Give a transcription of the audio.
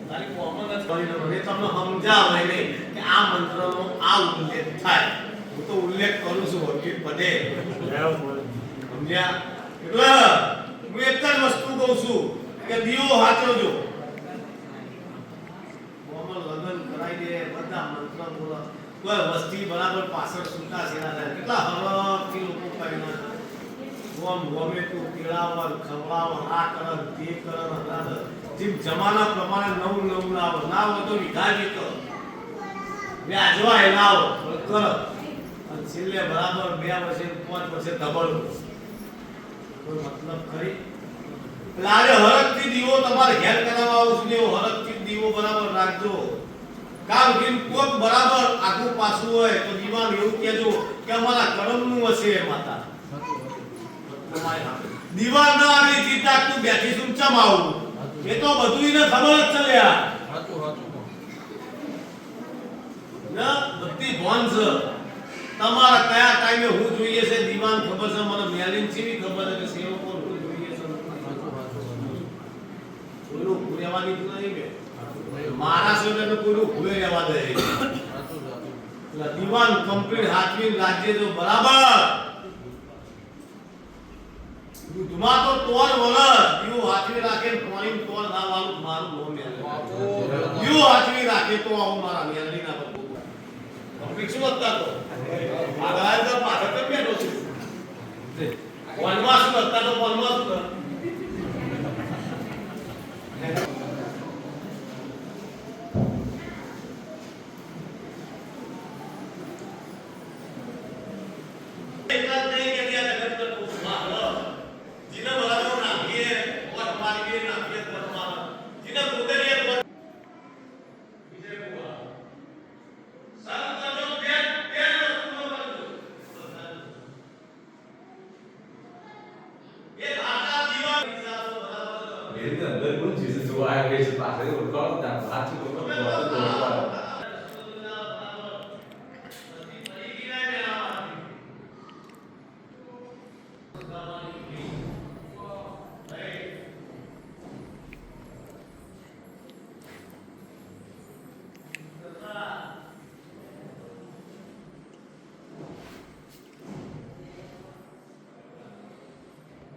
તારી કોમન જ કરીને મને તમને સમજાવે નહીં કે આ મંત્રનો આ ઉલ્લેખ થાય. હું તો ઉલ્લેખ કરું છું વકીલ પટેલ. સમજ્યા? એટલે હું એક જ વસ્તુ કહું છું કે દીવો હાચવજો. કોમલ લગ્ન કરાઈ દે બધા મંત્ર બોલો કોઈ વસ્તી બરાબર પાછળ છૂટા છેડા થાય કેટલા હરખથી લોકો કરીને ગોમ ગમે તું પીળાવર ખવડાવર આ કર તે કર હરાદર જેમ જમાના પ્રમાણે નવું નવું લાવો ના હોય તો વિઘાજી કરો વ્યાજવાય લાવો કરો અને છેલ્લે બરાબર 2 વર્ષે 5 વર્ષે ડબલ કોઈ મતલબ ખરી. એટલે આજે હરખથી દીવો તમારે ઘેર કરાવવા આવું છું એવો હરખથી દીવો બરાબર રાખજો. કાલ દિન કોક બરાબર આગુ પાછું હોય તો દીવાન એવું કહેજો કે અમારા કર્મનું હશે માતા. દીવાન ના આવી ચિંતા તું બેઠી છું ચમ આવું એ તો બધું એને ખબર જ છે યાર. ના બધી ભોન છે તમારા કયા ટાઈમે હું જોઈએ છે દીવાન ખબર છે મને મેલિન ચીવી ખબર છે કે સેવકો હું જોઈએ છે કોઈનું ભૂલેવાની જ નહીં કે મારા સોને કોઈનું ભૂલે રહેવા દે. એટલે દીવાન કમ્પ્લીટ હાથવી રાજ્ય જો બરાબર દુધમાં તો તોર વગર દીવો હાથવી રાખે પાણી તોર ના વાળું મારું નો મેલે દીવો હાથવી રાખે તો આવું મારા મેલડી ના બધું કમ્પ્લીટ શું હતા તો આગળ તો પાછળ તો બેઠો છું વનવાસ શું હતા તો વનવાસ શું અંદર કોણ ચીજ જોવા આવે છે પાછળ ઓળખાણ ના હાથ તો